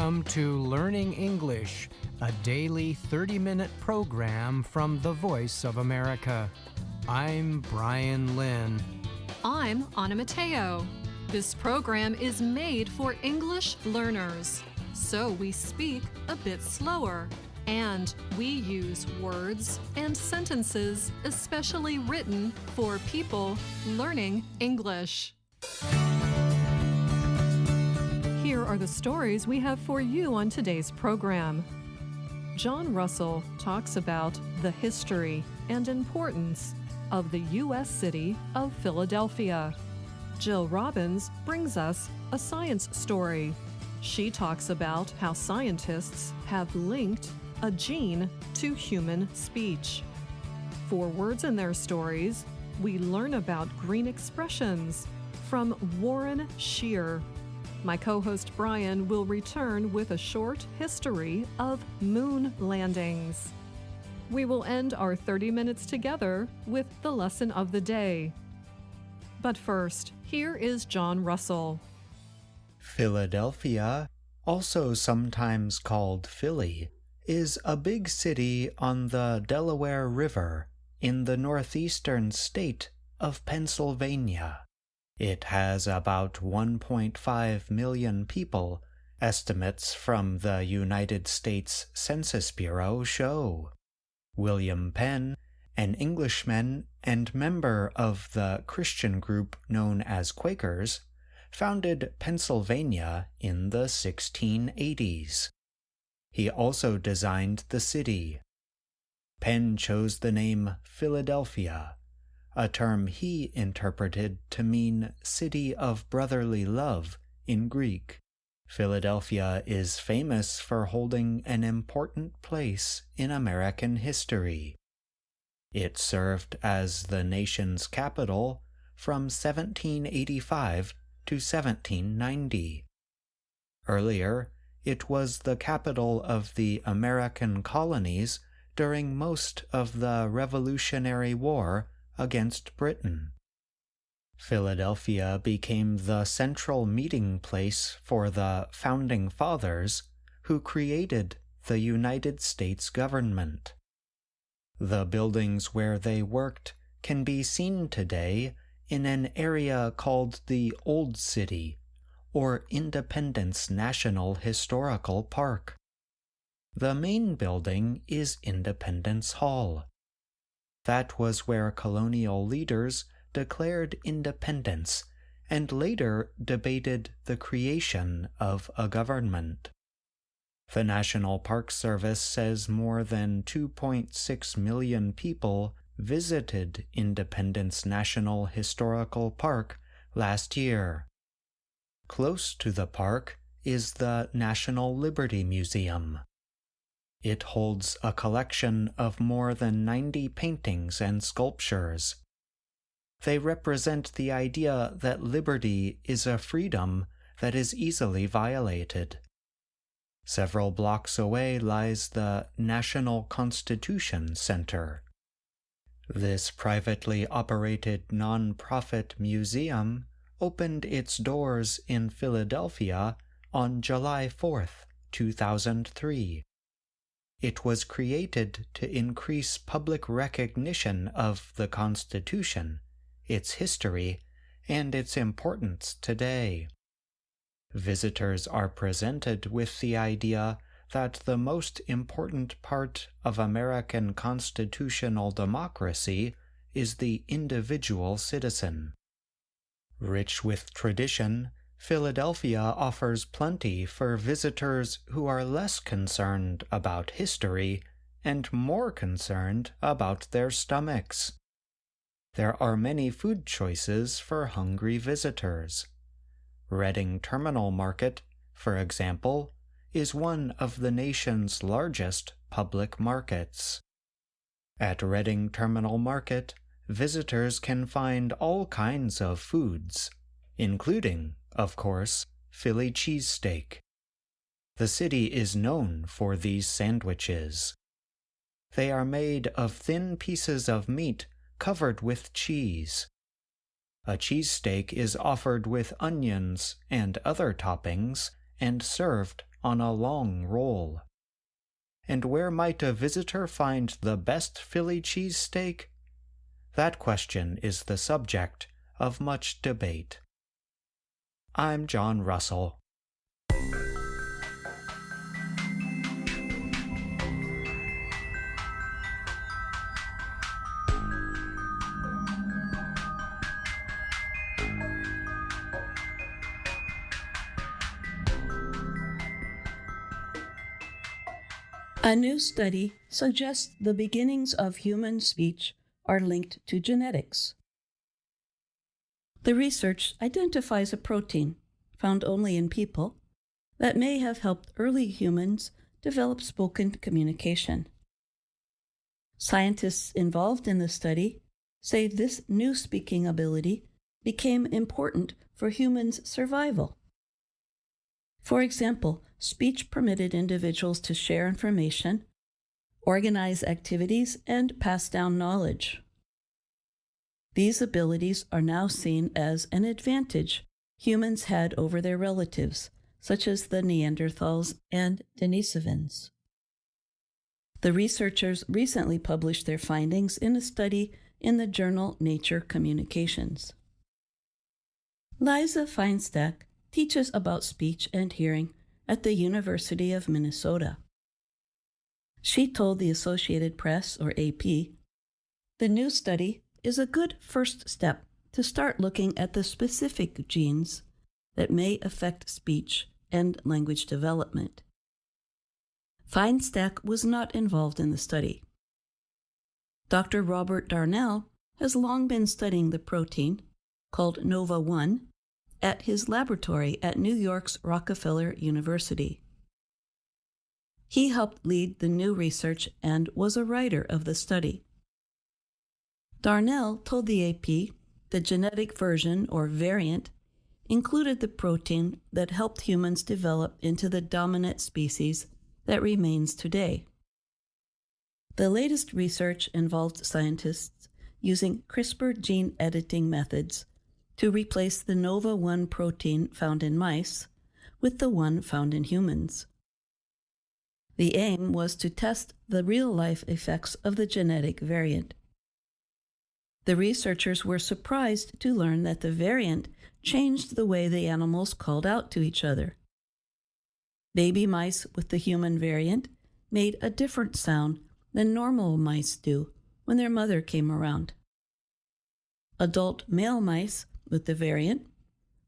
Welcome to Learning English, a daily 30-minute program from the Voice of America. I'm Brian Lynn. I'm Anna Mateo. This program is made for English learners, so we speak a bit slower, and we use words and sentences especially written for people learning English. Here are the stories we have for you on today's program. John Russell talks about the history and importance of the U.S. city of Philadelphia. Jill Robbins brings us a science story. She talks about how scientists have linked a gene to human speech. For words in their stories, we learn about green expressions from Warren Shear. My co-host Brian will return with a short history of moon landings. We will end our 30 minutes together with the lesson of the day. But first, here is John Russell. Philadelphia, also sometimes called Philly, is a big city on the Delaware River in the northeastern state of Pennsylvania. It has about 1.5 million people, estimates from the United States Census Bureau show. William Penn, an Englishman and member of the Christian group known as Quakers, founded Pennsylvania in the 1680s. He also designed the city. Penn chose the name Philadelphia, a term he interpreted to mean city of brotherly love in Greek. Philadelphia is famous for holding an important place in American history. It served as the nation's capital from 1785 to 1790. Earlier, it was the capital of the American colonies during most of the Revolutionary War against Britain. Philadelphia became the central meeting place for the Founding Fathers who created the United States government. The buildings where they worked can be seen today in an area called the Old City, or Independence National Historical Park. The main building is Independence Hall. That was where colonial leaders declared independence and later debated the creation of a government. The National Park Service says more than 2.6 million people visited Independence National Historical Park last year. Close to the park is the National Liberty Museum. It holds a collection of more than 90 paintings and sculptures. They represent the idea that liberty is a freedom that is easily violated. Several blocks away lies the National Constitution Center. This privately operated non-profit museum opened its doors in Philadelphia on July 4th, 2003. It was created to increase public recognition of the Constitution, its history, and its importance today. Visitors are presented with the idea that the most important part of American constitutional democracy is the individual citizen. Rich with tradition, Philadelphia offers plenty for visitors who are less concerned about history and more concerned about their stomachs. There are many food choices for hungry visitors. Reading Terminal Market, for example, is one of the nation's largest public markets. At Reading Terminal Market, visitors can find all kinds of foods, including, of course, Philly cheesesteak. The city is known for these sandwiches. They are made of thin pieces of meat covered with cheese. A cheesesteak is offered with onions and other toppings and served on a long roll. And where might a visitor find the best Philly cheesesteak? That question is the subject of much debate. I'm John Russell. A new study suggests the beginnings of human speech are linked to genetics. The research identifies a protein, found only in people, that may have helped early humans develop spoken communication. Scientists involved in the study say this new speaking ability became important for humans' survival. For example, speech permitted individuals to share information, organize activities, and pass down knowledge. These abilities are now seen as an advantage humans had over their relatives, such as the Neanderthals and Denisovans. The researchers recently published their findings in a study in the journal Nature Communications. Liza Feinstack teaches about speech and hearing at the University of Minnesota. She told the Associated Press, or AP, the new study is a good first step to start looking at the specific genes that may affect speech and language development. Feinstack was not involved in the study. Dr. Robert Darnell has long been studying the protein, called NOVA1, at his laboratory at New York's Rockefeller University. He helped lead the new research and was a writer of the study. Darnell told the AP the genetic version, or variant, included the protein that helped humans develop into the dominant species that remains today. The latest research involved scientists using CRISPR gene editing methods to replace the NOVA1 protein found in mice with the one found in humans. The aim was to test the real-life effects of the genetic variant. The researchers were surprised to learn that the variant changed the way the animals called out to each other. Baby mice with the human variant made a different sound than normal mice do when their mother came around. Adult male mice with the variant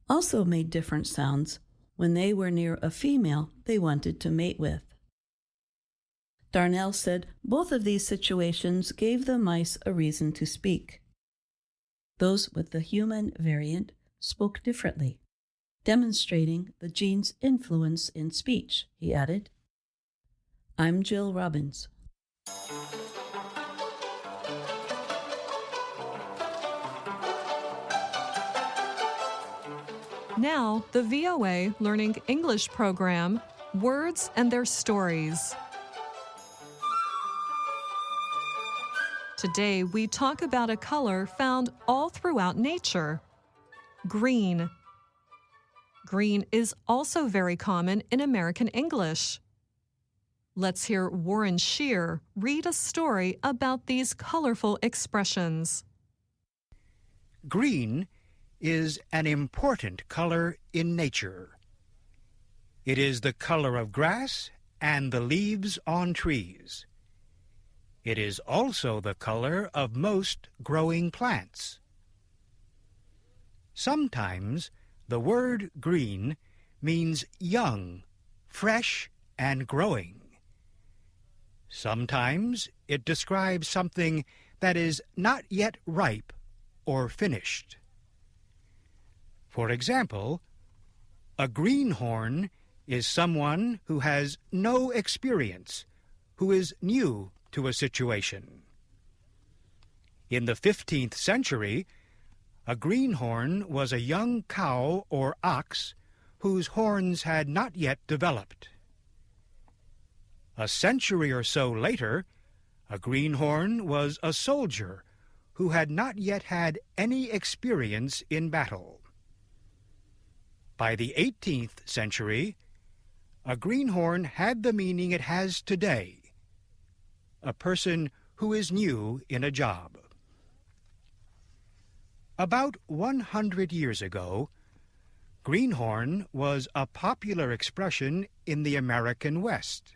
also made different sounds when they were near a female they wanted to mate with. Darnell said both of these situations gave the mice a reason to speak. Those with the human variant spoke differently, demonstrating the gene's influence in speech, he added. I'm Jill Robbins. Now, the VOA Learning English program, Words and Their Stories. Today, we talk about a color found all throughout nature, green. Green is also very common in American English. Let's hear Warren Shear read a story about these colorful expressions. Green is an important color in nature. It is the color of grass and the leaves on trees. It is also the color of most growing plants. Sometimes the word green means young, fresh, and growing. Sometimes it describes something that is not yet ripe or finished. For example, a greenhorn is someone who has no experience, who is new to a situation. In the 15th century, a greenhorn was a young cow or ox whose horns had not yet developed. A century or so later, a greenhorn was a soldier who had not yet had any experience in battle. By the 18th century, a greenhorn had the meaning it has today: a person who is new in a job. About 100 years ago, greenhorn was a popular expression in the American West.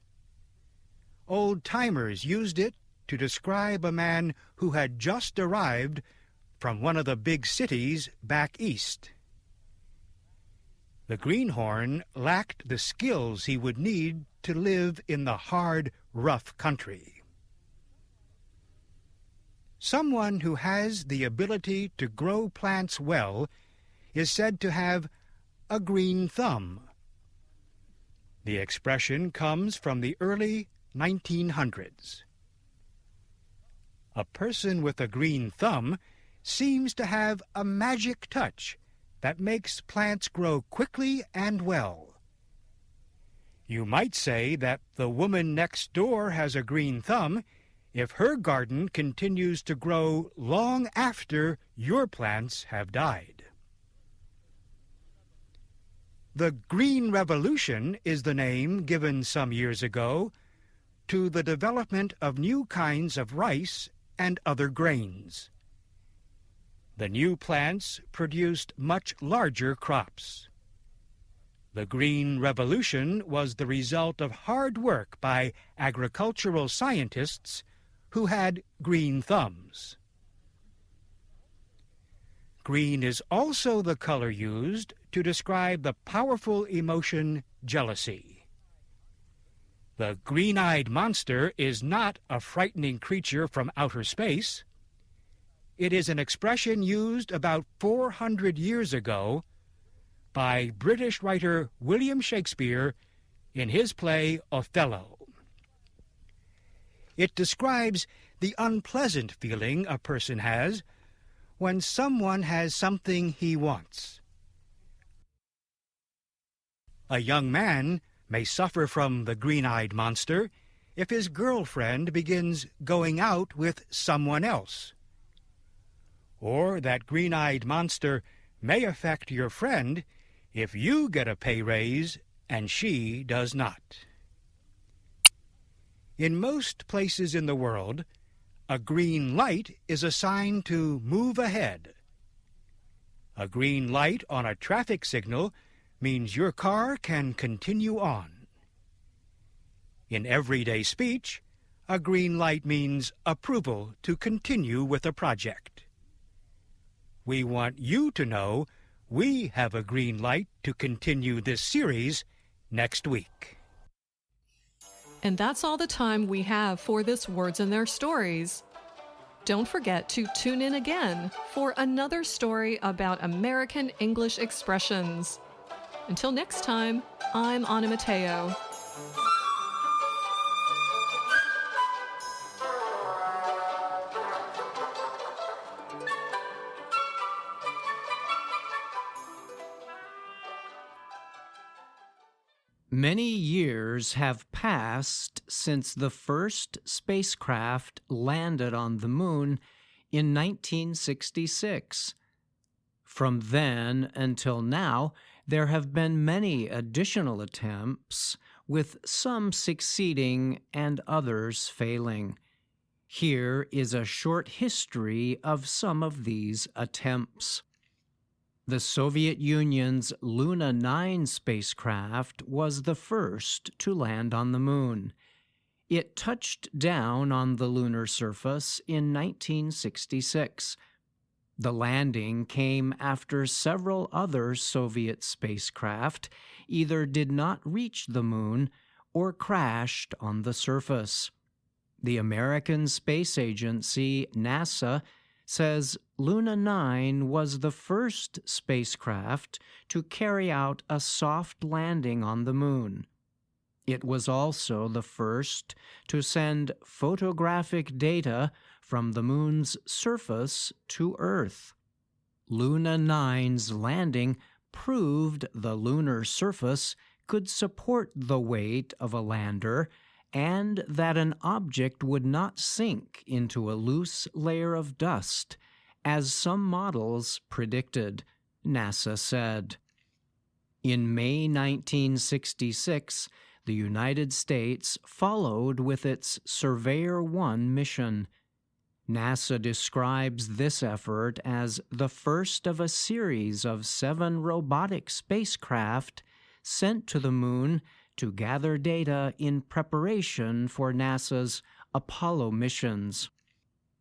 Old-timers used it to describe a man who had just arrived from one of the big cities back east. The greenhorn lacked the skills he would need to live in the hard, rough country. Someone who has the ability to grow plants well is said to have a green thumb. The expression comes from the early 1900s. A person with a green thumb seems to have a magic touch that makes plants grow quickly and well. You might say that the woman next door has a green thumb if her garden continues to grow long after your plants have died. The Green Revolution is the name given some years ago to the development of new kinds of rice and other grains. The new plants produced much larger crops. The Green Revolution was the result of hard work by agricultural scientists who had green thumbs. Green is also the color used to describe the powerful emotion jealousy. The green-eyed monster is not a frightening creature from outer space. It is an expression used about 400 years ago by British writer William Shakespeare in his play Othello. It describes the unpleasant feeling a person has when someone has something he wants. A young man may suffer from the green-eyed monster if his girlfriend begins going out with someone else. Or that green-eyed monster may affect your friend if you get a pay raise and she does not. In most places in the world, a green light is a sign to move ahead. A green light on a traffic signal means your car can continue on. In everyday speech, a green light means approval to continue with a project. We want you to know we have a green light to continue this series next week. And that's all the time we have for this Words and Their Stories. Don't forget to tune in again for another story about American English expressions. Until next time, I'm Anna Mateo. Many years have passed since the first spacecraft landed on the moon in 1966. From then until now, there have been many additional attempts, with some succeeding and others failing. Here is a short history of some of these attempts. The Soviet Union's Luna 9 spacecraft was the first to land on the moon. It touched down on the lunar surface in 1966. The landing came after several other Soviet spacecraft either did not reach the moon or crashed on the surface. The American Space Agency, NASA, says Luna 9 was the first spacecraft to carry out a soft landing on the moon. It was also the first to send photographic data from the moon's surface to Earth. Luna 9's landing proved the lunar surface could support the weight of a lander and that an object would not sink into a loose layer of dust, as some models predicted, NASA said. In May 1966, the United States followed with its Surveyor 1 mission. NASA describes this effort as the first of a series of 7 robotic spacecraft sent to the moon to gather data in preparation for NASA's Apollo missions.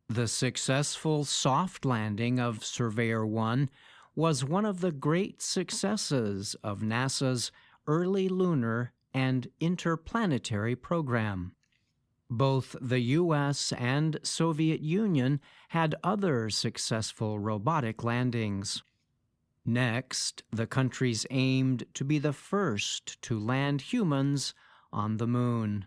The successful soft landing of Surveyor 1 was one of the great successes of NASA's early lunar and interplanetary program. Both the U.S. and Soviet Union had other successful robotic landings. Next, the countries aimed to be the first to land humans on the moon.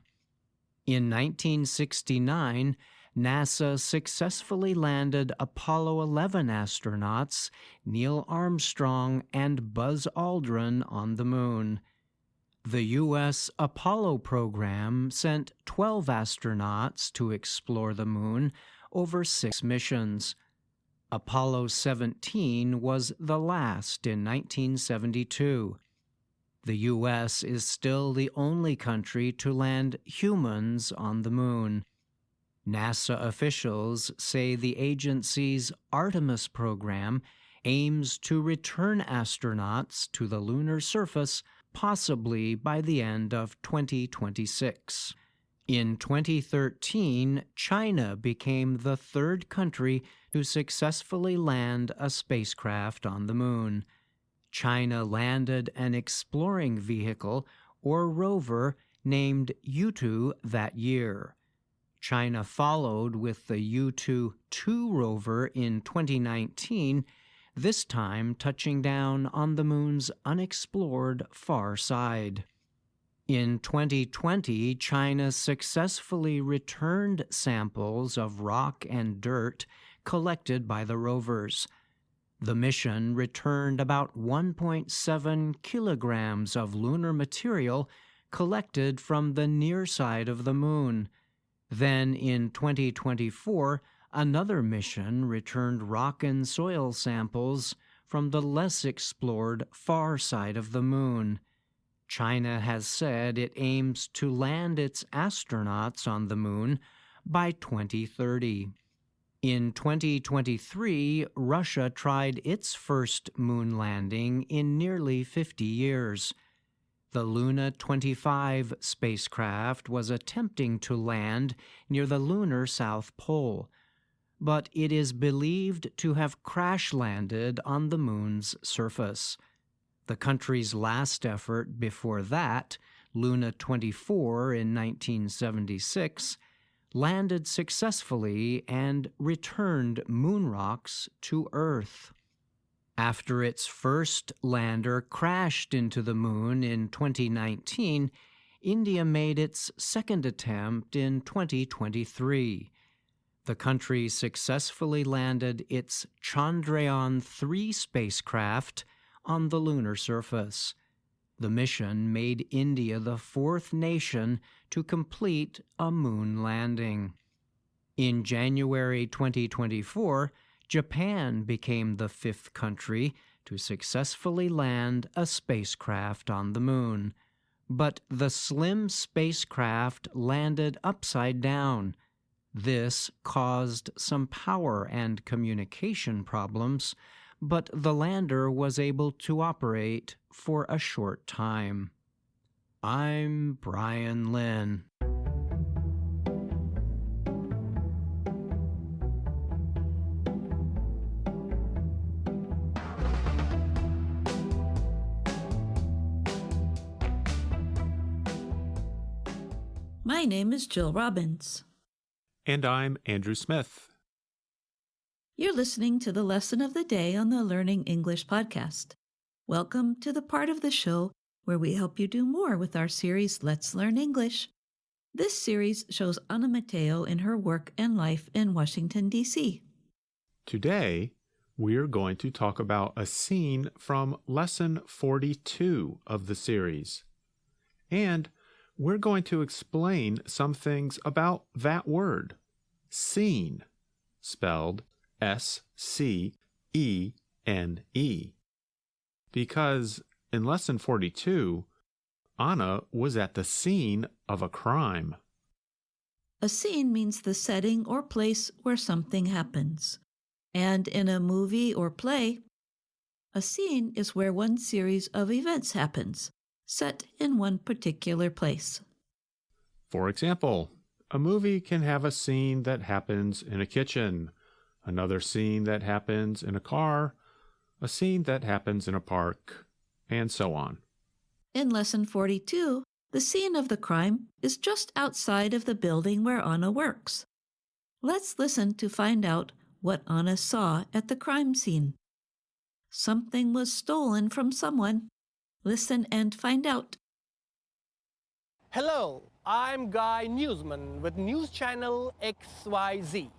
In 1969, NASA successfully landed Apollo 11 astronauts Neil Armstrong and Buzz Aldrin on the moon. The U.S. Apollo program sent 12 astronauts to explore the moon over 6 missions. Apollo 17 was the last in 1972. The U.S. is still the only country to land humans on the moon. NASA officials say the agency's Artemis program aims to return astronauts to the lunar surface possibly by the end of 2026. In 2013, China became the 3rd country to successfully land a spacecraft on the moon. China landed an exploring vehicle, or rover, named Yutu that year. China followed with the Yutu-2 rover in 2019, this time touching down on the moon's unexplored far side. In 2020, China successfully returned samples of rock and dirt collected by the rovers. The mission returned about 1.7 kilograms of lunar material collected from the near side of the moon. Then in 2024, another mission returned rock and soil samples from the less explored far side of the moon. China has said it aims to land its astronauts on the moon by 2030. In 2023, Russia tried its first moon landing in nearly 50 years. The Luna 25 spacecraft was attempting to land near the lunar South Pole, but it is believed to have crash-landed on the moon's surface. The country's last effort before that, Luna 24 in 1976, landed successfully and returned moon rocks to Earth. After its first lander crashed into the moon in 2019, India made its second attempt in 2023. The country successfully landed its Chandrayaan-3 spacecraft on the lunar surface. The mission made India the 4th nation to complete a moon landing. In January 2024, Japan became the 5th country to successfully land a spacecraft on the moon. But the slim spacecraft landed upside down. This caused some power and communication problems, but the lander was able to operate for a short time. I'm Brian Lynn. My name is Jill Robbins. And I'm Andrew Smith. You're listening to the lesson of the day on the Learning English podcast. Welcome to the part of the show where we help you do more with our series, Let's Learn English. This series shows Ana Mateo in her work and life in Washington, D.C. Today, we're going to talk about a scene from Lesson 42 of the series. And we're going to explain some things about that word, scene, spelled S-C-E-N-E. Because in Lesson 42, Anna was at the scene of a crime. A scene means the setting or place where something happens. And in a movie or play, a scene is where one series of events happens, set in one particular place. For example, a movie can have a scene that happens in a kitchen, another scene that happens in a car, a scene that happens in a park, and so on. In Lesson 42, the scene of the crime is just outside of the building where Anna works. Let's listen to find out what Anna saw at the crime scene. Something was stolen from someone. Listen and find out. Hello, I'm Guy Newsman with News Channel XYZ.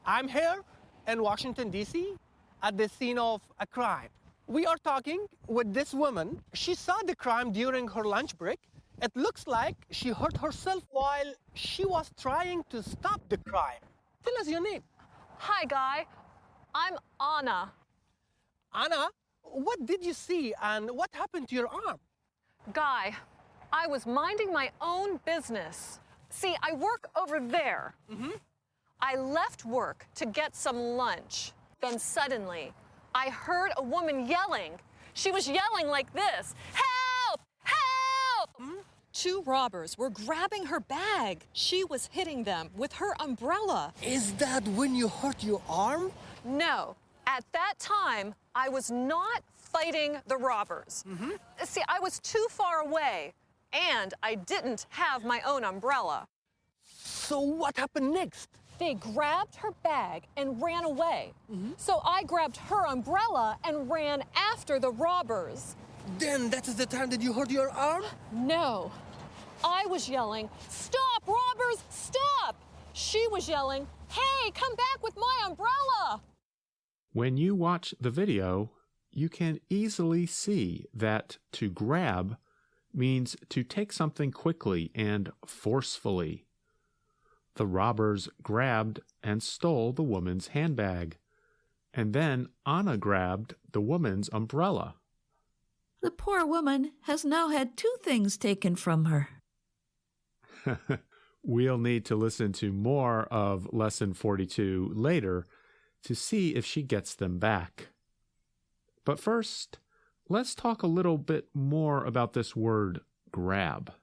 I'm here in Washington, D.C. at the scene of a crime. We are talking with this woman. She saw the crime during her lunch break. It looks like she hurt herself while she was trying to stop the crime. Tell us your name. Hi, Guy. I'm Anna. Anna, what did you see and what happened to your arm? Guy, I was minding my own business. See, I work over there. I left work to get some lunch. Then suddenly, I heard a woman yelling. She was yelling like this, "Help! Help!" Two robbers were grabbing her bag. She was hitting them with her umbrella. Is that when you hurt your arm? No, at that time, I was not fighting the robbers. See, I was too far away, and I didn't have my own umbrella. So what happened next? They grabbed her bag and ran away. So I grabbed her umbrella and ran after the robbers. Then that is the time that you hurt your arm? No, I was yelling, "Stop, robbers, stop!" She was yelling, "Hey, come back with my umbrella!" When you watch the video, you can easily see that to grab means to take something quickly and forcefully. The robbers grabbed and stole the woman's handbag, and then Anna grabbed the woman's umbrella. The poor woman has now had two things taken from her. We'll need to listen to more of Lesson 42 later to see if she gets them back. But first, let's talk a little bit more about this word grab.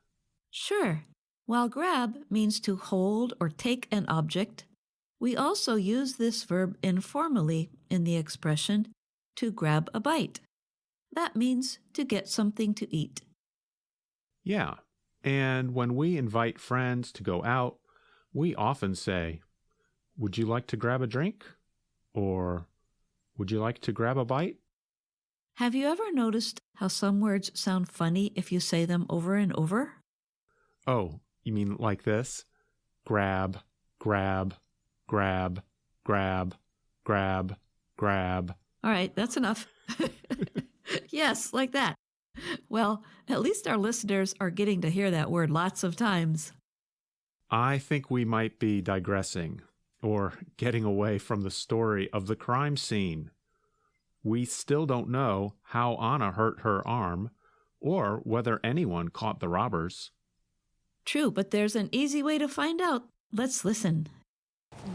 Sure. While grab means to hold or take an object, we also use this verb informally in the expression to grab a bite. That means to get something to eat. Yeah, and when we invite friends to go out, we often say, "Would you like to grab a drink?" Or, "Would you like to grab a bite?" Have you ever noticed how some words sound funny if you say them over and over? Oh, you mean like this? Grab, grab, grab, grab, grab, grab. All right, that's enough. Yes, like that. Well, at least our listeners are getting to hear that word lots of times. I think we might be digressing or getting away from the story of the crime scene. We still don't know how Anna hurt her arm or whether anyone caught the robbers. True, but there's an easy way to find out. Let's listen.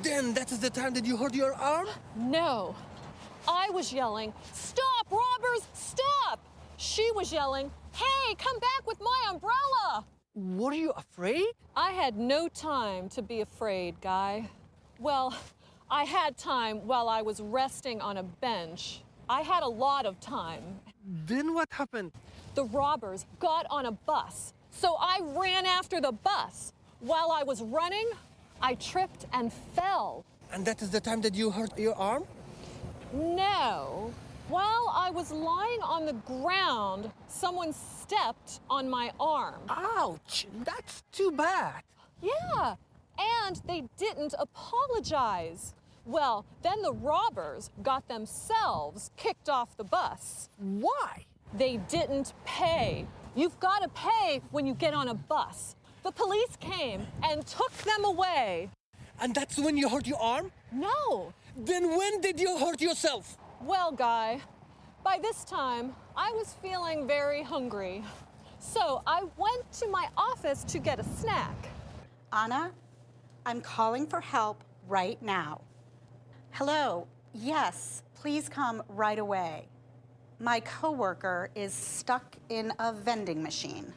Then that is the time that you hurt your arm? No, I was yelling, "Stop, robbers, stop!" She was yelling, "Hey, come back with my umbrella!" Were you afraid? I had no time to be afraid, Guy. Well, I had time while I was resting on a bench. I had a lot of time. Then what happened? The robbers got on a bus, so I ran after the bus. While I was running, I tripped and fell. And that is the time that you hurt your arm? No. While I was lying on the ground, someone stepped on my arm. Ouch, that's too bad. Yeah, and they didn't apologize. Well, then the robbers got themselves kicked off the bus. Why? They didn't pay. You've got to pay when you get on a bus. The police came and took them away. And that's when you hurt your arm? No. Then when did you hurt yourself? Well, Guy, By this time, I was feeling very hungry. So I went to my office to get a snack. Anna, I'm calling for help right now. Hello, yes, please come right away. My coworker is stuck in a vending machine.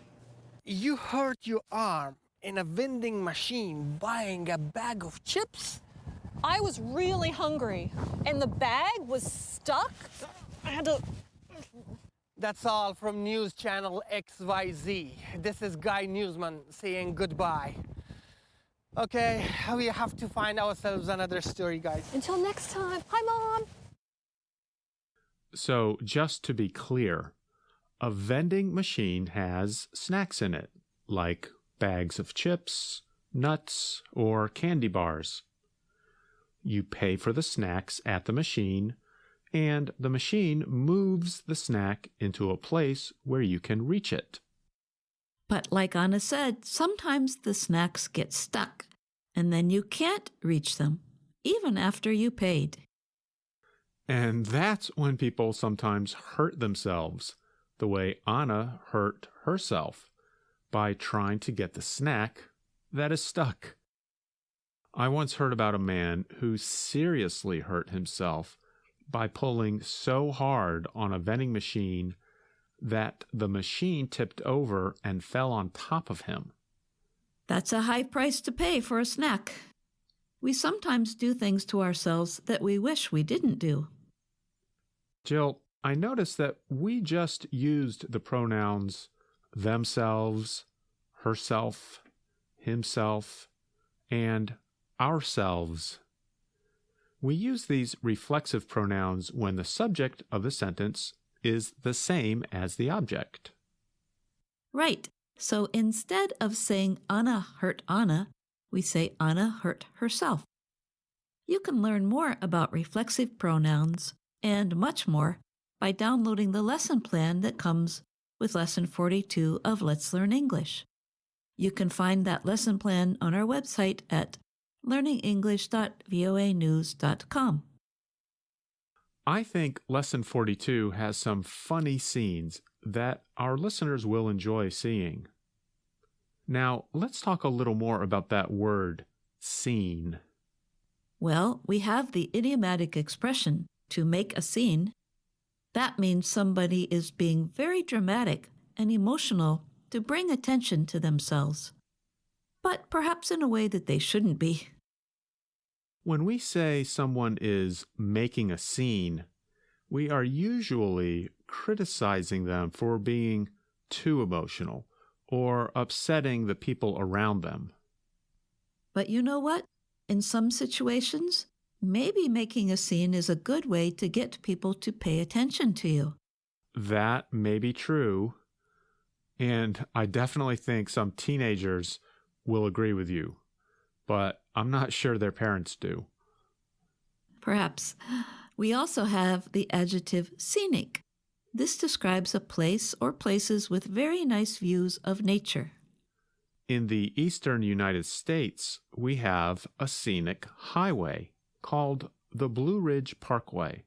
You hurt your arm in a vending machine buying a bag of chips? I was really hungry, and the bag was stuck. I had to... That's all from News Channel XYZ. This is Guy Newsman saying goodbye. Okay, we have to find ourselves another story, guys. Until next time. Hi, Mom. So, just to be clear, a vending machine has snacks in it, like bags of chips, nuts, or candy bars. You pay for the snacks at the machine, and the machine moves the snack into a place where you can reach it. But like Anna said, sometimes the snacks get stuck, and then you can't reach them, even after you paid. And that's when people sometimes hurt themselves, the way Anna hurt herself, by trying to get the snack that is stuck. I once heard about a man who seriously hurt himself by pulling so hard on a vending machine that the machine tipped over and fell on top of him. That's a high price to pay for a snack. We sometimes do things to ourselves that we wish we didn't do. Jill, I noticed that we just used the pronouns themselves, herself, himself, and ourselves. We use these reflexive pronouns when the subject of the sentence is the same as the object. Right. So instead of saying Anna hurt Anna, we say Anna hurt herself. You can learn more about reflexive pronouns and much more by downloading the lesson plan that comes with Lesson 42 of Let's Learn English. You can find that lesson plan on our website at learningenglish.voanews.com. I think Lesson 42 has some funny scenes that our listeners will enjoy seeing. Now, let's talk a little more about that word, scene. Well, we have the idiomatic expression, to make a scene. That means somebody is being very dramatic and emotional to bring attention to themselves, but perhaps in a way that they shouldn't be. When we say someone is making a scene, we are usually criticizing them for being too emotional or upsetting the people around them. But you know what? In some situations, maybe making a scene is a good way to get people to pay attention to you. That may be true, and I definitely think some teenagers will agree with you, but I'm not sure their parents do. Perhaps. We also have the adjective scenic. This describes a place or places with very nice views of nature. In the eastern United States, we have a scenic highway called the Blue Ridge Parkway.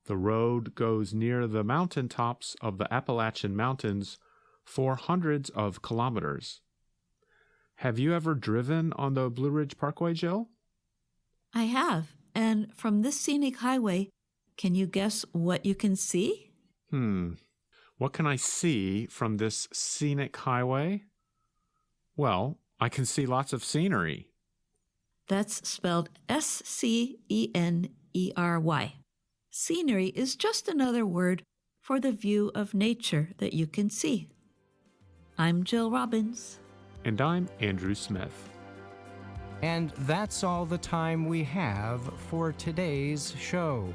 The road goes near the mountaintops of the Appalachian Mountains for hundreds of kilometers. Have you ever driven on the Blue Ridge Parkway, Jill? I have, and from this scenic highway, can you guess what you can see? What can I see from this scenic highway? Well, I can see lots of scenery. That's spelled S-C-E-N-E-R-Y. Scenery is just another word for the view of nature that you can see. I'm Jill Robbins. And I'm Andrew Smith. And that's all the time we have for today's show.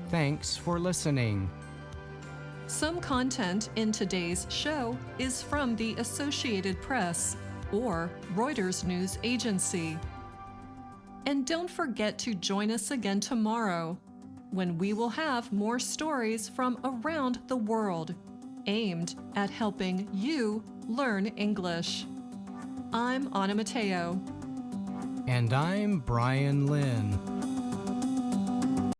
Thanks for listening. Some content in today's show is from the Associated Press or Reuters News Agency. And don't forget to join us again tomorrow, when we will have more stories from around the world, aimed at helping you learn English. I'm Anna Mateo. And I'm Brian Lynn.